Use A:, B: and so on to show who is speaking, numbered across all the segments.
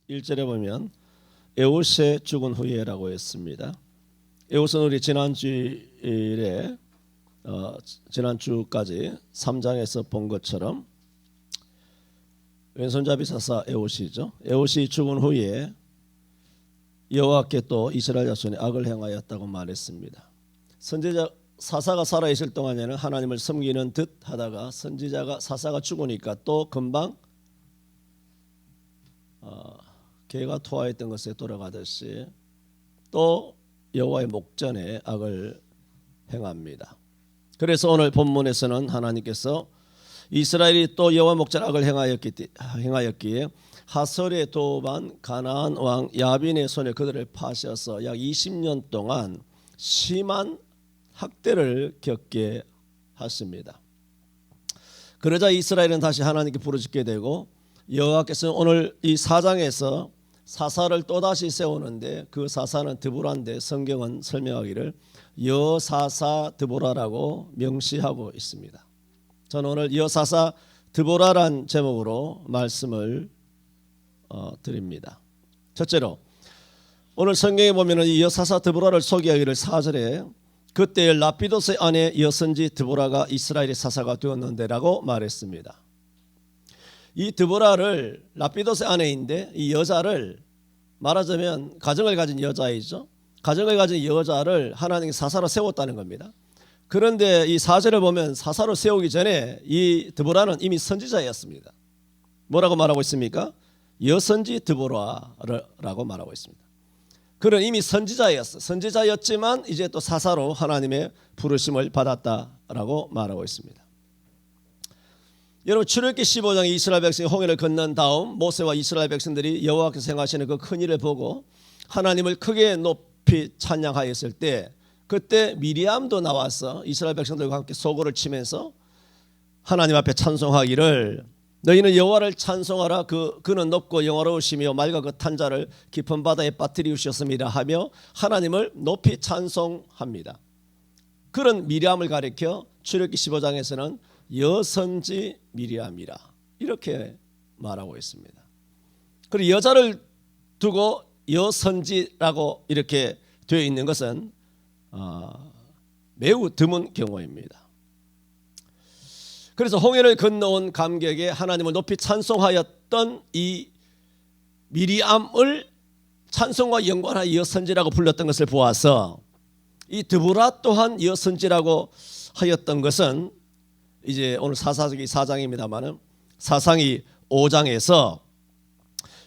A: 1절에 보면 에옷의 죽은 후에라고 했습니다. 에옷은 우리 지난주일에 지난주까지 3장에서 본 것처럼 왼손잡이 사사 에옷이죠. 에옷이 죽은 후에 여호와께 또 이스라엘 자손이 악을 행하였다고 말했습니다. 선지자 사사가 살아있을 동안에는 하나님을 섬기는 듯 하다가 사사가 죽으니까 또 금방 개가 토하였던 것에 돌아가듯이 또 여호와의 목전에 악을 행합니다. 그래서 오늘 본문에서는 하나님께서 이스라엘이 또 여호와 목전 악을 행하였기에 하솔의 도반 가나안 왕 야빈의 손에 그들을 파셔서 약 20년 동안 심한 학대를 겪게 하십니다. 그러자 이스라엘은 다시 하나님께 부르짖게 되고 여호와께서는 오늘 이 4장에서 사사를 또다시 세우는데 그 사사는 드보라인데 성경은 설명하기를 여사사 드보라라고 명시하고 있습니다. 저는 오늘 여사사 드보라란 제목으로 말씀을 드립니다. 첫째로 오늘 성경에 보면 이 여사사 드보라를 소개하기를 4절에 그때 라피도스의 아내 여선지 드보라가 이스라엘의 사사가 되었는데라고 말했습니다. 이 드보라를 라피도스의 아내인데 이 여자를 말하자면 가정을 가진 여자이죠. 가정을 가진 여자를 하나님이 사사로 세웠다는 겁니다. 그런데 이 4절을 보면 사사로 세우기 전에 이 드보라는 이미 선지자였습니다. 뭐라고 말하고 있습니까? 여선지 드보라라고 말하고 있습니다. 그는 이미 선지자였지만 이제 또 사사로 하나님의 부르심을 받았다라고 말하고 있습니다. 여러분 출애굽기 15장 이스라엘 백성이 홍해를 건넌 다음 모세와 이스라엘 백성들이 여호와께서 행하시는 그 큰 일을 보고 하나님을 크게 높이 찬양하였을 때 그때 미리암도 나와서 이스라엘 백성들과 함께 소고를 치면서 하나님 앞에 찬송하기를 너희는 여호와를 찬송하라 그는 높고 영화로우시며 맑아 그 탄자를 깊은 바다에 빠뜨리우셨습니다 하며 하나님을 높이 찬송합니다. 그런 미리암을 가리켜 출애굽기 15장에서는 여선지 미리암이라 이렇게 말하고 있습니다. 그리고 여자를 두고 여선지라고 이렇게 되어 있는 것은 매우 드문 경우입니다. 그래서 홍해를 건너온 감격에 하나님을 높이 찬송하였던 이 미리암을 찬송과 연관하여 여선지라고 불렀던 것을 보아서 이 드보라 또한 여선지라고 하였던 것은 이제 오늘 사사기 4장입니다만은 사상이 5장에서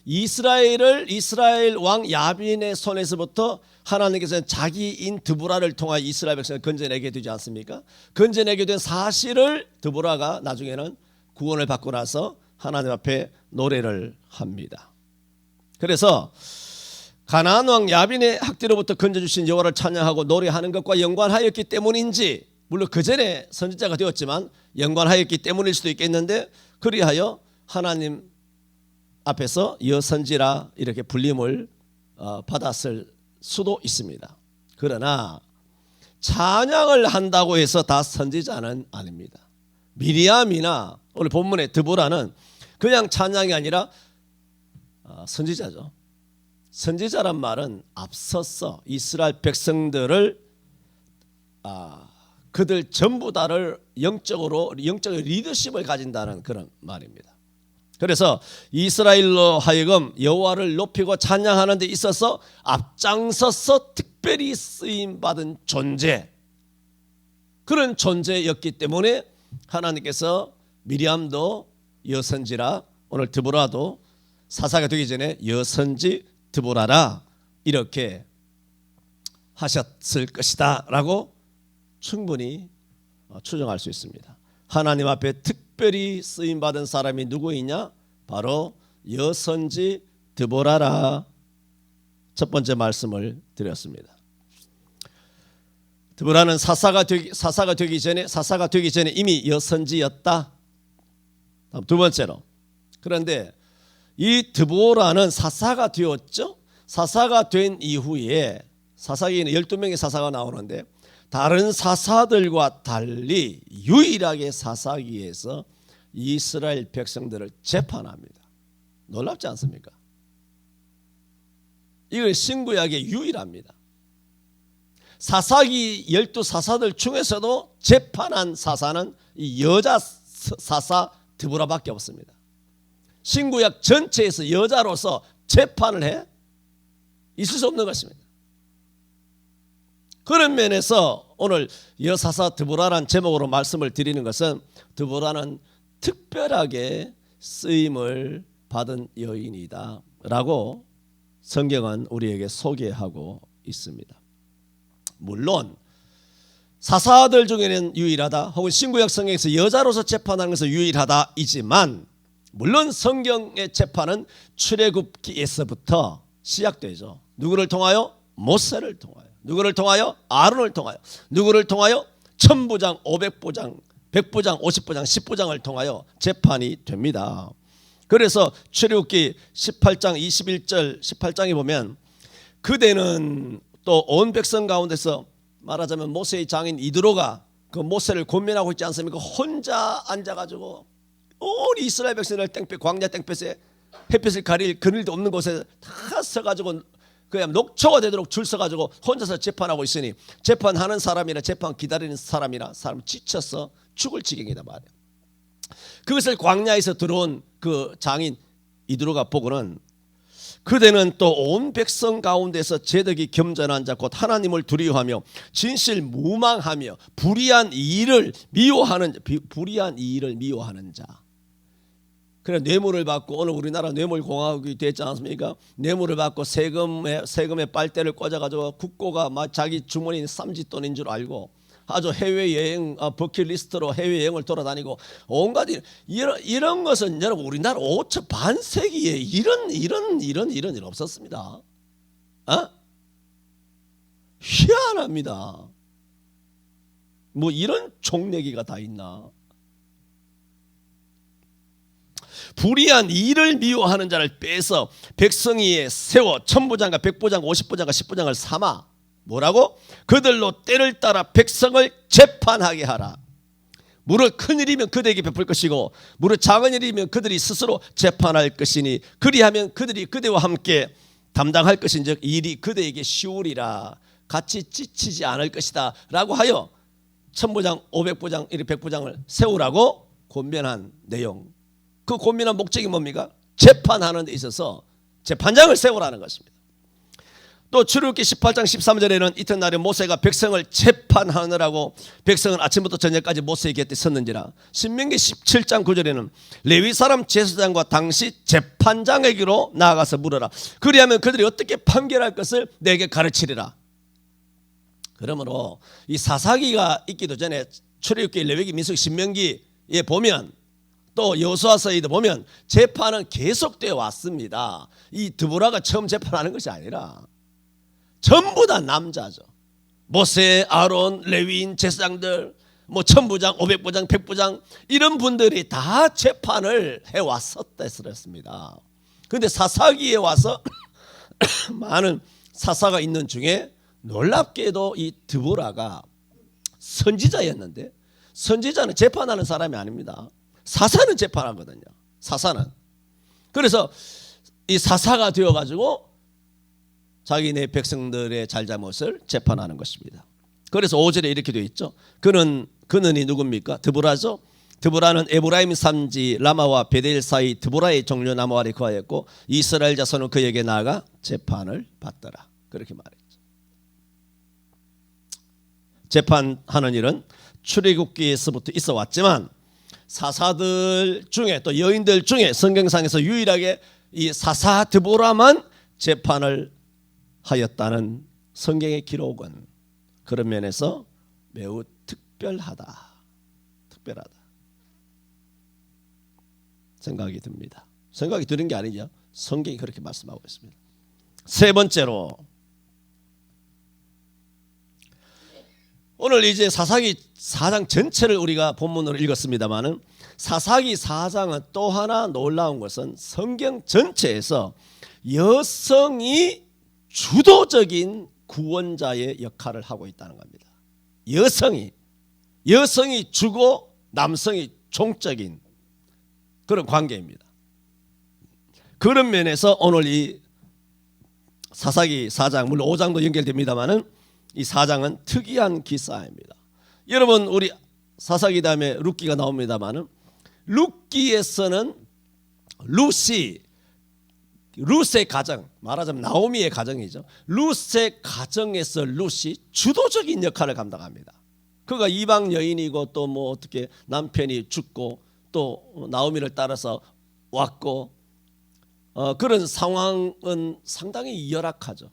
A: 이스라엘 왕 야빈의 손에서부터 하나님께서는 자기인 드보라를 통하여 이스라엘 백성을 건져내게 되지 않습니까? 건져내게 된 사실을 드보라가 나중에는 구원을 받고 나서 하나님 앞에 노래를 합니다. 그래서 가나안 왕 야빈의 학대로부터 건져주신 여호와를 찬양하고 노래하는 것과 연관하였기 때문인지 물론 그 전에 선지자가 되었지만 연관하였기 때문일 수도 있겠는데 그리하여 하나님 앞에서 여선지라 이렇게 불림을 받았을 수도 있습니다. 그러나 찬양을 한다고 해서 다 선지자는 아닙니다. 미리암이나 오늘 본문의 드보라는 그냥 찬양이 아니라 선지자죠. 선지자란 말은 앞서서 이스라엘 백성들을 그들 전부 다를 영적 리더십을 가진다는 그런 말입니다. 그래서 이스라엘로 하여금 여호와를 높이고 찬양하는 데 있어서 앞장서서 특별히 쓰임받은 존재, 그런 존재였기 때문에 하나님께서 미리암도 여선지라 오늘 드보라도 사사가 되기 전에 여선지 드보라라 이렇게 하셨을 것이다 라고 충분히 추정할 수 있습니다. 하나님 앞에 특별히 쓰임받은 사람이 누구이냐? 바로 여선지 드보라라. 첫 번째 말씀을 드렸습니다. 드보라는 사사가 되기 전에 이미 여선지였다. 두 번째로 그런데 이 드보라는 사사가 되었죠. 사사가 된 이후에 사사기에는 12명의 사사가 나오는데 다른 사사들과 달리 유일하게 사사기에서 이스라엘 백성들을 재판합니다. 놀랍지 않습니까? 이건 신구약의 유일합니다. 사사기 12사사들 중에서도 재판한 사사는 이 여자 사사 드보라밖에 없습니다. 신구약 전체에서 여자로서 재판을 해 있을 수 없는 것입니다. 그런 면에서 오늘 여사사 드보라라는 제목으로 말씀을 드리는 것은 드보라는 특별하게 쓰임을 받은 여인이다 라고 성경은 우리에게 소개하고 있습니다. 물론 사사들 중에는 유일하다 혹은 신구약 성경에서 여자로서 재판하는 것은 유일하다이지만 물론 성경의 재판은 출애굽기에서부터 시작되죠. 누구를 통하여? 모세를 통하여. 누구를 통하여? 아론을 통하여. 누구를 통하여? 1000부장, 500부장, 100부장, 50부장, 10부장을 통하여 재판이 됩니다. 그래서 출애굽기 18장 21절 18장에 보면 그대는 또 온 백성 가운데서 말하자면 모세의 장인 이드로가 그 모세를 권면하고 있지 않습니까? 혼자 앉아가지고 온 이스라엘 백성을 땡볕 광야 땡볕에 햇빛을 가릴 그늘도 없는 곳에 다 서가지고 그냥 녹초가 되도록 줄 서가지고 혼자서 재판하고 있으니 재판하는 사람이나 재판 기다리는 사람이나 사람 지쳐서 죽을 지경이다 말이에요. 그것을 광야에서 들어온 그 장인 이드로가 보고는 그대는 또 온 백성 가운데서 제덕이 겸전한 자 곧 하나님을 두려워하며 진실 무망하며 불의한 일을 미워하는 자. 그래 뇌물을 받고 오늘 우리나라 뇌물공화국이 됐지 않습니까? 뇌물을 받고 세금에 빨대를 꽂아가지고 국고가 막 자기 주머니 쌈짓돈인 줄 알고 아주 해외여행 버킷리스트로 해외여행을 돌아다니고 온갖 이런 것은 여러분 우리나라 5천 반세기에 이런 일 없었습니다. 희한합니다. 뭐 이런 종래기가 다 있나? 불의한 일을 미워하는 자를 빼서 백성위에 세워 1000부장과 100부장과 50부장과 10부장을 삼아 뭐라고? 그들로 때를 따라 백성을 재판하게 하라. 무릇 큰일이면 그들에게 베풀 것이고 무릇 작은 일이면 그들이 스스로 재판할 것이니 그리하면 그들이 그대와 함께 담당할 것인즉 일이 그대에게 쉬우리라. 같이 지치지 않을 것이다 라고 하여 1000부장 500부장 100부장을 세우라고 권면한 내용. 그 권면한 목적이 뭡니까? 재판하는 데 있어서 재판장을 세우라는 것입니다. 또 출애굽기 18장 13절에는 이튿날에 모세가 백성을 재판하느라고 백성은 아침부터 저녁까지 모세의 곁에 섰는지라. 신명기 17장 9절에는 레위 사람 제사장과 당시 재판장에게로 나아가서 물어라. 그리하면 그들이 어떻게 판결할 것을 내게 가르치리라. 그러므로 이 사사기가 있기도 전에 출애굽기, 레위기, 민수기, 신명기에 보면 또 여호수아서에도 보면 재판은 계속되어 왔습니다. 이 드보라가 처음 재판하는 것이 아니라 전부 다 남자죠. 모세, 아론, 레위인, 제사장들, 뭐 1000부장, 500부장, 100부장 이런 분들이 다 재판을 해왔었습니다. 그런데 사사기에 와서 많은 사사가 있는 중에 놀랍게도 이 드보라가 선지자였는데 선지자는 재판하는 사람이 아닙니다. 사사는 재판하거든요. 사사는. 그래서 이 사사가 되어가지고 자기네 백성들의 잘잘못을 재판하는 것입니다. 그래서 5절에 이렇게 되어 있죠. 그는이 누굽니까? 드보라죠. 드보라는 에브라임 산지 라마와 베델 사이 드보라의 종려 나무 아래 거하였고 이스라엘 자손은 그에게 나아가 재판을 받더라. 그렇게 말했죠. 재판하는 일은 출애굽기에서부터 있어 왔지만 사사들 중에 또 여인들 중에 성경상에서 유일하게 이 사사 드보라만 재판을 하였다는 성경의 기록은 그런 면에서 매우 특별하다 생각이 듭니다. 생각이 드는 게 아니죠. 성경이 그렇게 말씀하고 있습니다. 세 번째로 오늘 이제 사사기 4장 전체를 우리가 본문으로 읽었습니다마는 사사기 4장은 또 하나 놀라운 것은 성경 전체에서 여성이 주도적인 구원자의 역할을 하고 있다는 겁니다. 여성이 주고 남성이 종적인 그런 관계입니다. 그런 면에서 오늘 이 사사기 4장, 물론 5장도 연결됩니다만은 이 4장은 특이한 기사입니다. 여러분, 우리 사사기 다음에 룻기가 나옵니다만은 룻기에서는 룻의 가정, 말하자면 나오미의 가정이죠. 룻의 가정에서 룻이 주도적인 역할을 감당합니다. 그가 이방 여인이고 또 뭐 어떻게 남편이 죽고 또 나오미를 따라서 왔고 그런 상황은 상당히 열악하죠.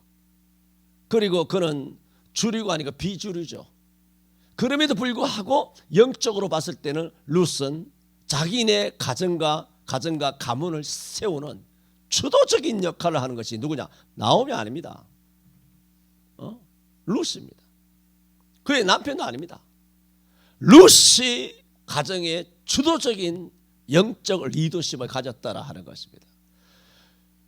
A: 그리고 그는 주류가 아니고 비주류죠. 그럼에도 불구하고 영적으로 봤을 때는 룻은 자기네 가정과 가문을 세우는 주도적인 역할을 하는 것이 누구냐? 나오미 아닙니다. 룻입니다. 그의 남편도 아닙니다. 룻이 가정에 주도적인 영적 리더십을 가졌다라 하는 것입니다.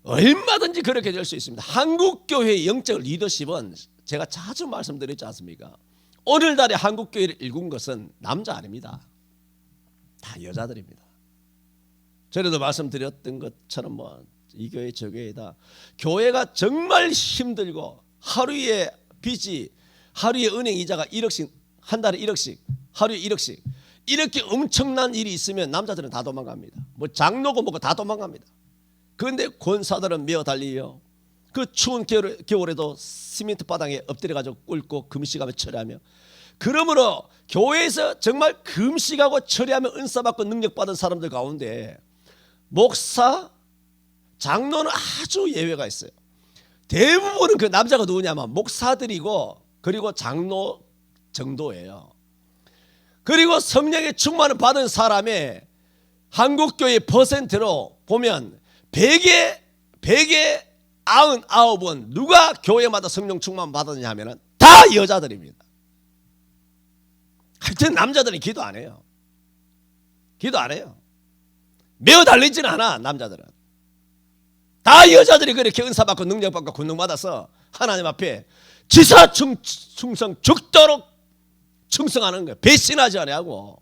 A: 얼마든지 그렇게 될 수 있습니다. 한국교회의 영적 리더십은 제가 자주 말씀드렸지 않습니까? 오늘날의 한국교회를 일군 것은 남자 아닙니다. 다 여자들입니다. 전에도 말씀드렸던 것처럼 뭐 이 교회 저 교회다. 교회가 정말 힘들고 하루에 빚이 하루에 은행 이자가 1억씩 한 달에 1억씩 하루에 1억씩 이렇게 엄청난 일이 있으면 남자들은 다 도망갑니다. 뭐 장로고 뭐고 다 도망갑니다. 그런데 권사들은 메어 달리요. 그 추운 겨울에도 시멘트 바닥에 엎드려가지고 꿇고 금식하며 처리하며 그러므로 교회에서 정말 금식하고 처리하며 은사받고 능력받은 사람들 가운데 목사, 장로는 아주 예외가 있어요. 대부분은 그 남자가 누구냐면 목사들이고 그리고 장로 정도예요. 그리고 성령의 충만을 받은 사람의 한국교회 퍼센트로 보면 100에 99은 누가 교회마다 성령 충만 받았냐 하면 다 여자들입니다. 하여튼 남자들은 기도 안 해요. 기도 안 해요. 메어 달리지는 않아. 남자들은 다 여자들이 그렇게 은사받고 능력받고 권능받아서 하나님 앞에 지사충성 죽도록 충성하는 거예요. 배신하지 않냐고.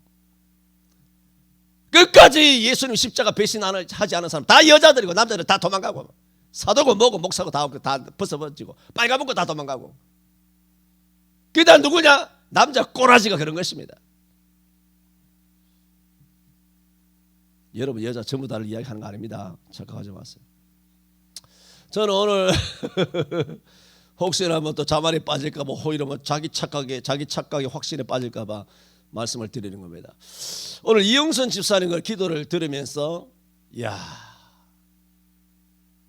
A: 끝까지 예수님 십자가 배신하지 않은 사람 다 여자들이고 남자들 다 도망가고 사도고 뭐고 목사고 다 벗어버리고 빨가벗고 다 도망가고. 그 다음 누구냐? 남자 꼬라지가 그런 것입니다. 여러분 여자 전부 다를 이야기하는 거 아닙니다. 착각하지 마세요. 저는 오늘 혹시나 뭐 또 자만에 빠질까 봐 오히려 뭐 자기 착각에 확신에 빠질까 봐 말씀을 드리는 겁니다. 오늘 이영선 집사님 기도를 들으면서 야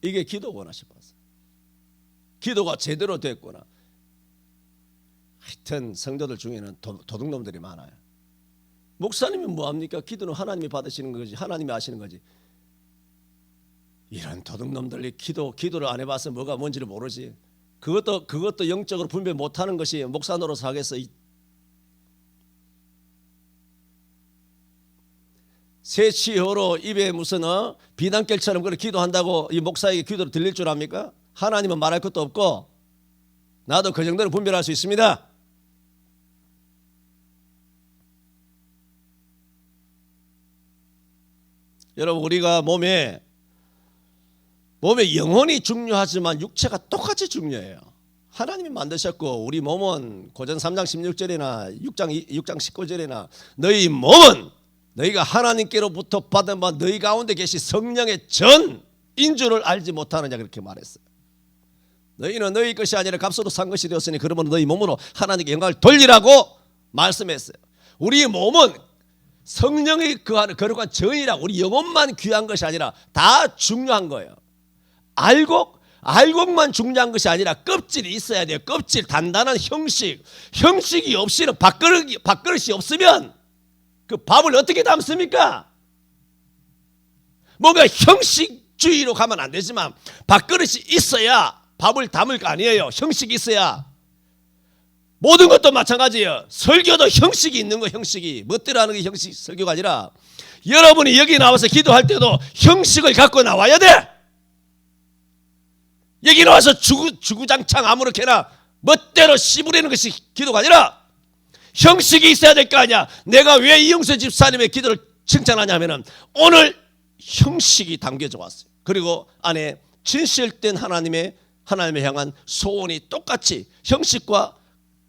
A: 이게 기도구나 싶었어요. 기도가 제대로 됐구나. 하여튼 성도들 중에는 도둑놈들이 많아요. 목사님이 뭐합니까? 기도는 하나님이 받으시는 거지, 하나님이 아시는 거지. 이런 도둑놈들이 기도를 안 해봐서 뭐가 뭔지를 모르지. 그것도 영적으로 분별 못하는 것이 목사 노릇을 하겠어. 세치호로 입에 무슨 비단결처럼 그렇게 기도한다고 이 목사에게 기도를 들릴 줄 압니까? 하나님은 말할 것도 없고 나도 그 정도는 분별할 수 있습니다. 여러분 우리가 몸에 영혼이 중요하지만 육체가 똑같이 중요해요. 하나님이 만드셨고 우리 몸은 고전 3장 16절이나 6장 19절이나 너희 몸은 너희가 하나님께로부터 받은 바 너희 가운데 계신 성령의 전인 줄을 알지 못하느냐 그렇게 말했어요. 너희는 너희 것이 아니라 값으로 산 것이 되었으니 그러므로 너희 몸으로 하나님께 영광을 돌리라고 말씀했어요. 우리 몸은 성령이 거룩한 전이라 우리 영혼만 귀한 것이 아니라 다 중요한 거예요. 알곡만 중요한 것이 아니라 껍질이 있어야 돼요. 껍질 단단한 형식이 없이는 밥그릇이 없으면 그 밥을 어떻게 담습니까? 뭔가 형식주의로 가면 안 되지만 밥그릇이 있어야 밥을 담을 거 아니에요. 형식이 있어야. 모든 것도 마찬가지예요. 설교도 형식이 있는 거. 형식이 멋대로 게 형식 설교가 아니라 여러분이 여기 나와서 기도할 때도 형식을 갖고 나와야 돼. 여기 나와서 주구장창 아무렇게나 멋대로 씹으려는 것이 기도가 아니라 형식이 있어야 될 거 아니야. 내가 왜 이영선 집사님의 기도를 칭찬하냐 하면은 오늘 형식이 담겨져 왔어요. 그리고 안에 진실된 하나님의 하나님을 향한 소원이 똑같이 형식과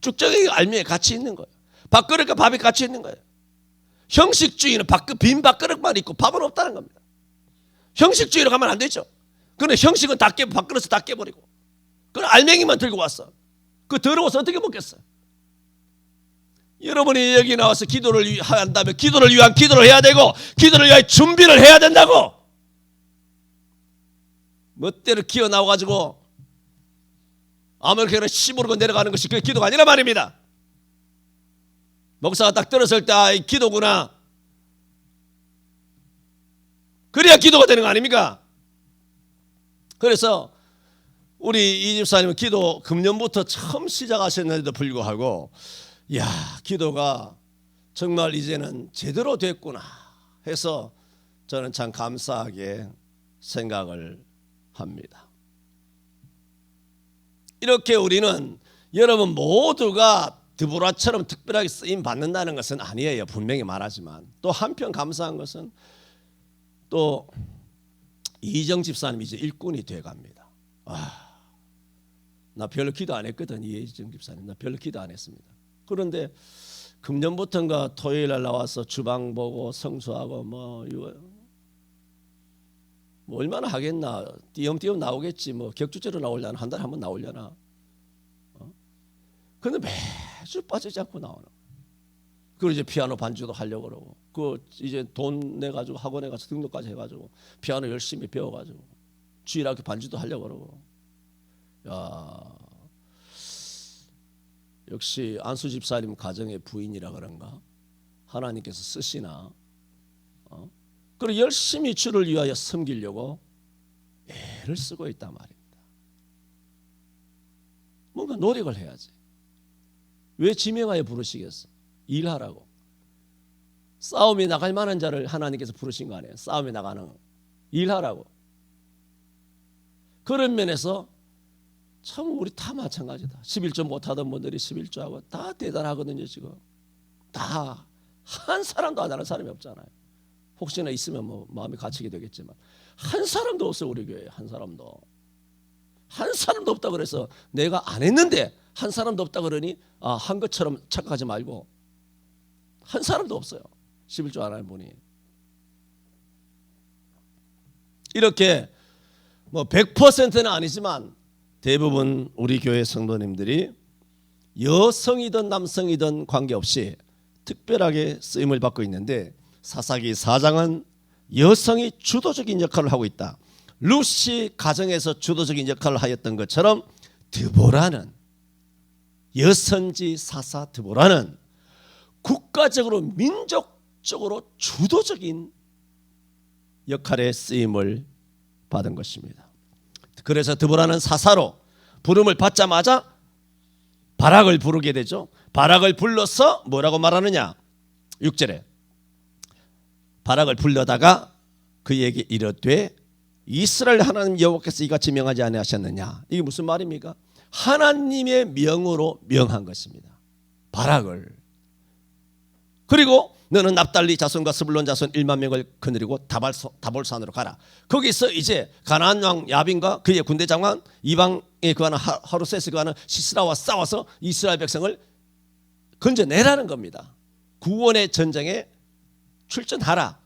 A: 쭉정이 알맹이에 같이 있는 거예요. 밥그릇과 밥이 같이 있는 거예요. 형식주의는 빈 밥그릇만 있고 밥은 없다는 겁니다. 형식주의로 가면 안 되죠. 그런데 형식은 밥그릇을 다 깨버리고 그건 알맹이만 들고 왔어. 그 더러워서 어떻게 먹겠어요? 여러분이 여기 나와서 기도를 한다면 기도를 위한 기도를 해야 되고 기도를 위한 준비를 해야 된다고. 멋대로 기어 나와가지고 아무렇게나 시부르고 내려가는 것이 그게 기도가 아니라 말입니다. 목사가 딱 들었을 때 이 기도구나. 그래야 기도가 되는 거 아닙니까? 그래서 우리 이 집사님은 기도 금년부터 처음 시작하셨는데도 불구하고 야, 기도가 정말 이제는 제대로 됐구나 해서 저는 참 감사하게 생각을 합니다. 이렇게 우리는 여러분 모두가 드보라처럼 특별하게 쓰임 받는다는 것은 아니에요. 분명히 말하지만 또 한편 감사한 것은 또 이정 집사님이 이제 일꾼이 돼갑니다. 나 별로 기도 안 했거든. 이정 집사님 나 별로 기도 안 했습니다. 그런데 금년부터인가 토요일 날 나와서 주방 보고 성수하고 뭐 얼마나 하겠나. 띄엄띄엄 나오겠지. 뭐 격주제로 나오려나 한 달에 한 번 나오려나. 근데 매주 빠지지 않고 나오는. 그리고 이제 피아노 반주도 하려고 그러고. 그 이제 돈 내가지고 학원에 가서 등록까지 해가지고 피아노 열심히 배워가지고 주일학교 반주도 하려고 그러고. 야, 역시 안수 집사님 가정의 부인이라 그런가. 하나님께서 쓰시나. 그리고 열심히 주를 위하여 섬기려고 애를 쓰고 있단 말입니다. 뭔가 노력을 해야지. 왜 지명하여 부르시겠어? 일하라고. 싸움에 나갈 만한 자를 하나님께서 부르신 거 아니에요? 싸움에 나가는 일하라고. 그런 면에서 참 우리 다 마찬가지다. 11조 못하던 분들이 11조하고 다 대단하거든요. 지금 다 한 사람도 안 하는 사람이 없잖아요. 혹시나 있으면 뭐 마음이 갇히게 되겠지만 한 사람도 없어요. 우리 교회에 한 사람도 없다 그래서 내가 안 했는데 한 사람도 없다 그러니 한 것처럼 착각하지 말고 한 사람도 없어요. 11조 안 하는 분이. 이렇게 뭐 100%는 아니지만 대부분 우리 교회 성도님들이 여성이든 남성이든 관계없이 특별하게 쓰임을 받고 있는데 사사기 4장은 여성이 주도적인 역할을 하고 있다. 루시 가정에서 주도적인 역할을 하였던 것처럼 드보라는 여선지 사사 드보라는 국가적으로 민족적으로 주도적인 역할의 쓰임을 받은 것입니다. 그래서 드보라는 사사로 부름을 받자마자 바락을 부르게 되죠. 바락을 불러서 뭐라고 말하느냐? 6절에 바락을 불러다가 그에게 이르되 이스라엘 하나님 여호와께서 이같이 명하지 아니하셨느냐? 이게 무슨 말입니까? 하나님의 명으로 명한 것입니다. 바락을. 그리고 너는 납달리 자손과 스불론 자손 1만 명을 거느리고 다볼산으로 가라. 거기서 이제 가나안 왕 야빈과 그의 군대 장관 이방에 거하는 하루셋에 거하는 시스라와 싸워서 이스라엘 백성을 건져내라는 겁니다. 구원의 전쟁에 출전하라.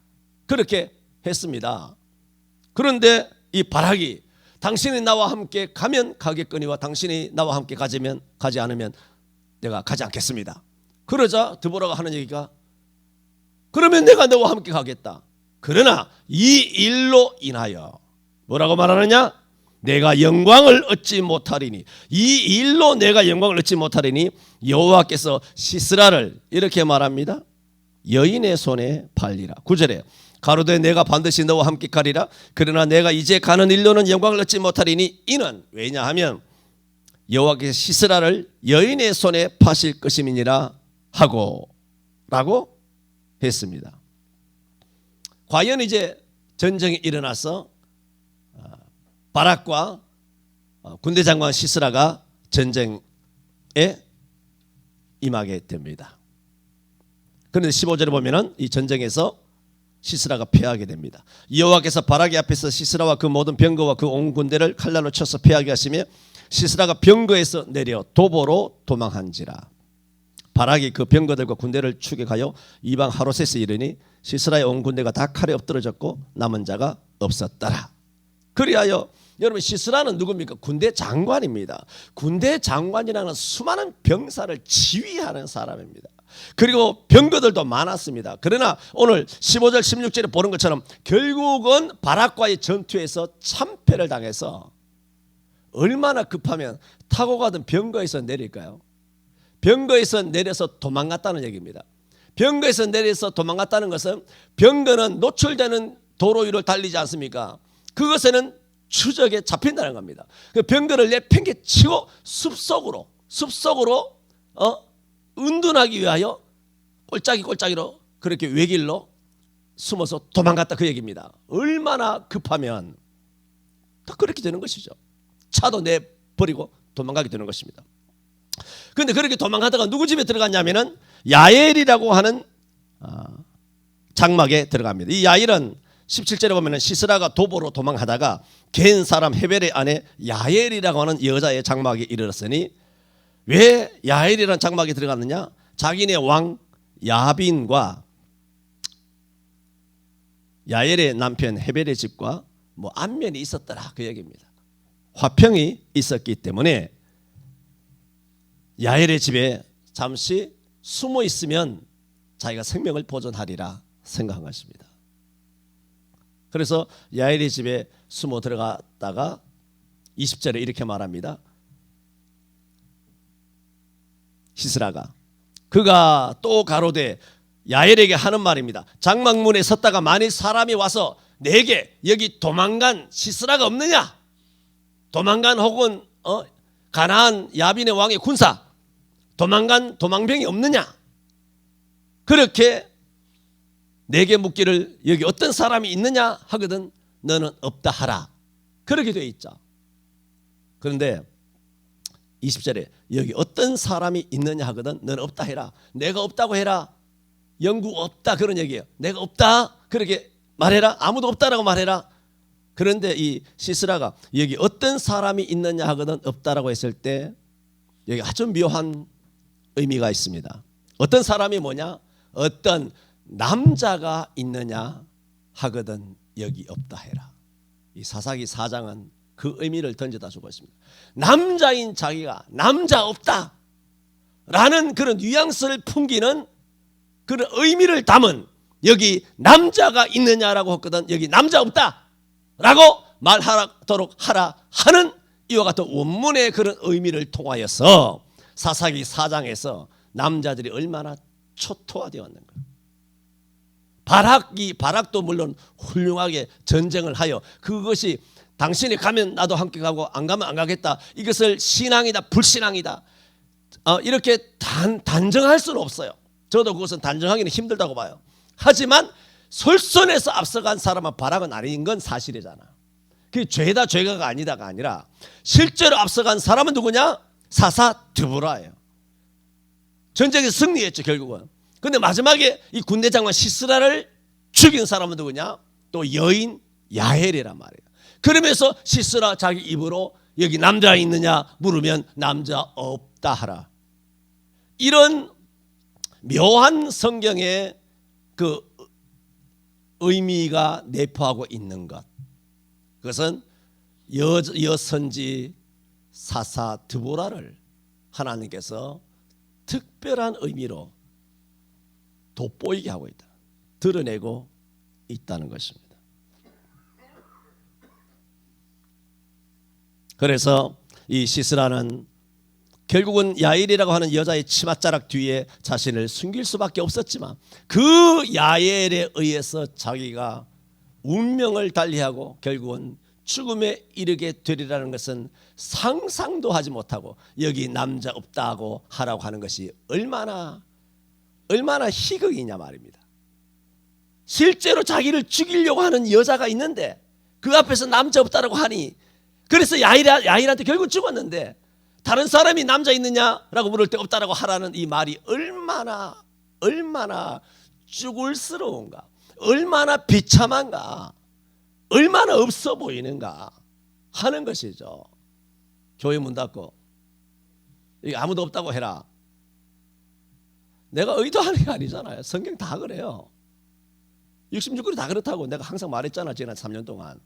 A: 그렇게 했습니다. 그런데 이 바락이 당신이 나와 함께 가면 가겠거니와 당신이 나와 함께 가지 않으면 내가 가지 않겠습니다. 그러자 드보라가 하는 얘기가 그러면 내가 너와 함께 가겠다. 그러나 이 일로 인하여 뭐라고 말하느냐? 내가 영광을 얻지 못하리니 이 일로 내가 영광을 얻지 못하리니 여호와께서 시스라를 이렇게 말합니다. 여인의 손에 팔리라. 9절에 가로되 내가 반드시 너와 함께 가리라. 그러나 내가 이제 가는 일로는 영광을 얻지 못하리니 이는 왜냐하면 여호와께서 시스라를 여인의 손에 파실 것임이니라 하고 라고 했습니다. 과연 이제 전쟁이 일어나서 바락과 군대 장관 시스라가 전쟁에 임하게 됩니다. 그런데 15절에 보면은 이 전쟁에서 시스라가 패하게 됩니다. 여호와께서 바라기 앞에서 시스라와 그 모든 병거와 그 온 군대를 칼날로 쳐서 패하게 하시며 시스라가 병거에서 내려 도보로 도망한지라. 바락이 그 병거들과 군대를 추격하여 이방 하롯셋에 이르니 시스라의 온 군대가 다 칼에 엎드러졌고 남은 자가 없었더라. 그리하여 여러분, 시스라는 누굽니까? 군대 장관입니다. 군대 장관이라는 수많은 병사를 지휘하는 사람입니다. 그리고 병거들도 많았습니다. 그러나 오늘 15절 16절에 보는 것처럼 결국은 바락과의 전투에서 참패를 당해서 얼마나 급하면 타고 가던 병거에서 내릴까요? 병거에서 내려서 도망갔다는 얘기입니다. 병거에서 내려서 도망갔다는 것은 병거는 노출되는 도로 위를 달리지 않습니까? 그것에는 추적에 잡힌다는 겁니다. 그 병거를 내팽개치고 숲속으로 은둔하기 위하여 꼴짜기로 그렇게 외길로 숨어서 도망갔다 그 얘기입니다. 얼마나 급하면 다 그렇게 되는 것이죠. 차도 내버리고 도망가게 되는 것입니다. 그런데 그렇게 도망가다가 누구 집에 들어갔냐면은 야엘이라고 하는 장막에 들어갑니다. 이 야엘은 17절에 보면은 시스라가 도보로 도망하다가 겐 사람 헤벨의 아내 야엘이라고 하는 여자의 장막에 이르렀으니, 왜 야엘이라는 장막에 들어갔느냐? 자기네 왕 야빈과 야엘의 남편 헤벨의 집과 뭐 안면이 있었더라 그 얘기입니다. 화평이 있었기 때문에 야엘의 집에 잠시 숨어 있으면 자기가 생명을 보존하리라 생각한 것입니다. 그래서 야엘의 집에 숨어 들어갔다가 20절에 이렇게 말합니다. 시스라가 그가 또 가로되 야엘에게 하는 말입니다. 장막문에 섰다가 만일 사람이 와서 내게 여기 도망간 시스라가 없느냐, 도망간 혹은 가나안 야빈의 왕의 군사 도망간 도망병이 없느냐, 그렇게 내게 묻기를 여기 어떤 사람이 있느냐 하거든 너는 없다 하라. 그렇게 되어 있죠. 그런데 20절에 여기 어떤 사람이 있느냐 하거든 너는 없다 해라. 내가 없다고 해라. 영구 없다 그런 얘기예요. 내가 없다 그렇게 말해라. 아무도 없다라고 말해라. 그런데 이 시스라가 여기 어떤 사람이 있느냐 하거든 없다라고 했을 때 여기 아주 묘한 의미가 있습니다. 어떤 사람이 뭐냐? 어떤 남자가 있느냐 하거든 여기 없다 해라. 이 사사기 4장은 그 의미를 던져다 주고 있습니다. 남자인 자기가 남자 없다 라는 그런 뉘앙스를 풍기는 그런 의미를 담은 여기 남자가 있느냐라고 했거든 여기 남자 없다 라고 말하도록 하라 하는 이와 같은 원문의 그런 의미를 통하여서 사사기 4장에서 남자들이 얼마나 초토화되었는가. 바락도 물론 훌륭하게 전쟁을 하여 그것이 당신이 가면 나도 함께 가고 안 가면 안 가겠다, 이것을 신앙이다 불신앙이다 이렇게 단정할 수는 없어요. 저도 그것은 단정하기는 힘들다고 봐요. 하지만 솔선해서 앞서간 사람은 바락은 아닌 건 사실이잖아. 그게 죄다 죄가가 아니다가 아니라 실제로 앞서간 사람은 누구냐? 사사 드보라예요. 전쟁에서 승리했죠 결국은. 근데 마지막에 이 군대 장관 시스라를 죽인 사람은 누구냐? 또 여인 야엘이란 말이에요. 그러면서 시스라 자기 입으로 여기 남자 있느냐 물으면 남자 없다 하라. 이런 묘한 성경의 그 의미가 내포하고 있는 것, 그것은 여선지 사사 드보라를 하나님께서 특별한 의미로 돋보이게 하고 있다, 드러내고 있다는 것입니다. 그래서 이 시스라는 결국은 야엘이라고 하는 여자의 치맛자락 뒤에 자신을 숨길 수밖에 없었지만 그 야엘에 의해서 자기가 운명을 달리하고 결국은 죽음에 이르게 되리라는 것은 상상도 하지 못하고 여기 남자 없다고 하라고 하는 것이 얼마나 희극이냐 말입니다. 실제로 자기를 죽이려고 하는 여자가 있는데 그 앞에서 남자 없다라고 하니, 그래서 야일한테 결국 죽었는데 다른 사람이 남자 있느냐라고 물을 때 없다라고 하라는 이 말이 얼마나 죽을스러운가. 얼마나 비참한가, 얼마나 없어 보이는가 하는 것이죠. 교회 문 닫고 아무도 없다고 해라. 내가 의도하는 게 아니잖아요. 성경 다 그래요. 66글이 다 그렇다고 내가 항상 말했잖아. 지난 3년 동안.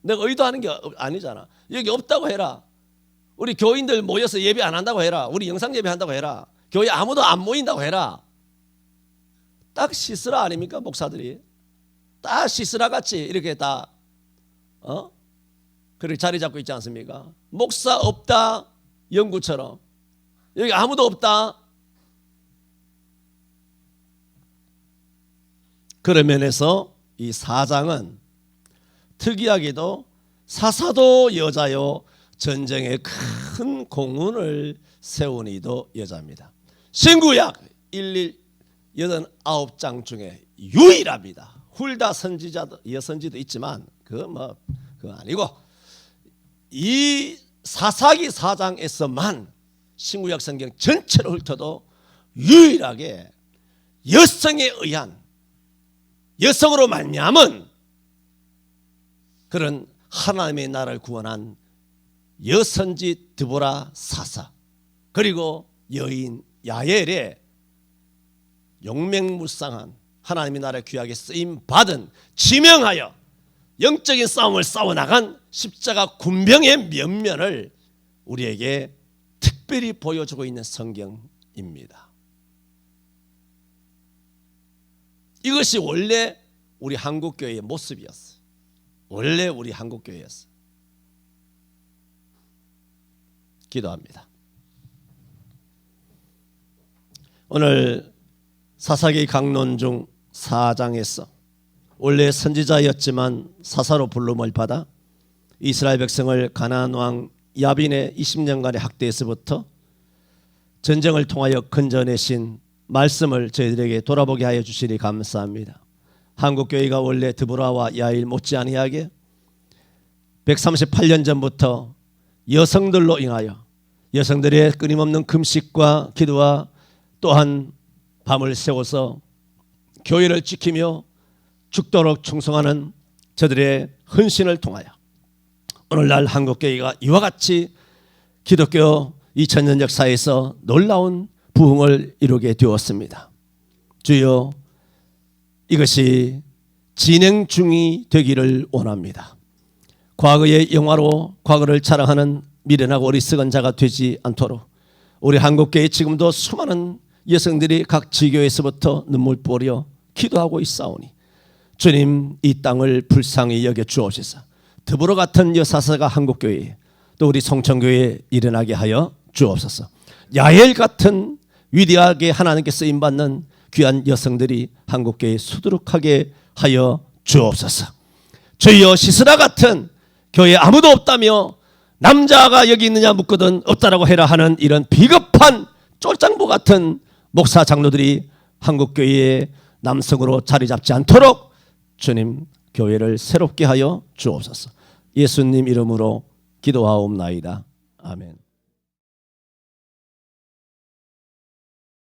A: 내가 의도하는 게 아니잖아. 여기 없다고 해라. 우리 교인들 모여서 예배 안 한다고 해라. 우리 영상 예배 한다고 해라. 교회 아무도 안 모인다고 해라. 딱 시스라 아닙니까? 목사들이 딱 시스라 같이 이렇게 다 그렇게 자리 잡고 있지 않습니까? 목사 없다 영구처럼. 여기 아무도 없다. 그런 면에서 이 4장은 특이하게도 사사도 여자요 전쟁에 큰 공훈을 세운 이도 여자입니다. 신구약 89장 중에 유일합니다. 훌다 선지자도 여선지도 있지만 그거 아니고 이 사사기 4장에서만 신구약 성경 전체를 훑어도 유일하게 여성에 의한 여성으로 말미암은 그런 하나님의 나라를 구원한 여선지 드보라 사사 그리고 여인 야엘의 용맹무쌍한 하나님의 나라의 귀하게 쓰임받은 지명하여 영적인 싸움을 싸워나간 십자가 군병의 면면을 우리에게 특별히 보여주고 있는 성경입니다. 이것이 원래 우리 한국교회의 모습이었어요. 원래 우리 한국교회였어요. 기도합니다. 오늘 사사기 강론 중 4장에서 원래 선지자였지만 사사로 부름을 받아 이스라엘 백성을 가나안 왕 야빈의 20년간의 학대에서부터 전쟁을 통하여 건져내신 말씀을 저희들에게 돌아보게 하여 주시니 감사합니다. 한국교회가 원래 드보라와 야일 못지아니하게 138년 전부터 여성들로 인하여 여성들의 끊임없는 금식과 기도와 또한 밤을 새워서 교회를 지키며 죽도록 충성하는 저들의 헌신을 통하여 오늘날 한국교회가 이와 같이 기독교 2000년 역사에서 놀라운 부흥을 이루게 되었습니다. 주여 이것이 진행 중이 되기를 원합니다. 과거의 영화로 과거를 자랑하는 미련하고 어리석은 자가 되지 않도록 우리 한국교회 지금도 수많은 여성들이 각 지교에서부터 눈물 뿌려 기도하고 있사오니 주님 이 땅을 불쌍히 여겨 주옵소서. 드보라 같은 여사사가 한국교회에 또 우리 성천교회에 일어나게 하여 주옵소서. 야엘 같은 위대하게 하나님께 쓰임받는 귀한 여성들이 한국교회에 수두룩하게 하여 주옵소서. 주여 시스라 같은 교회에 아무도 없다며 남자가 여기 있느냐 묻거든 없다라고 해라 하는 이런 비겁한 쫄장부 같은 목사 장로들이 한국교회에 남성으로 자리 잡지 않도록 주님 교회를 새롭게 하여 주옵소서. 예수님 이름으로 기도하옵나이다. 아멘.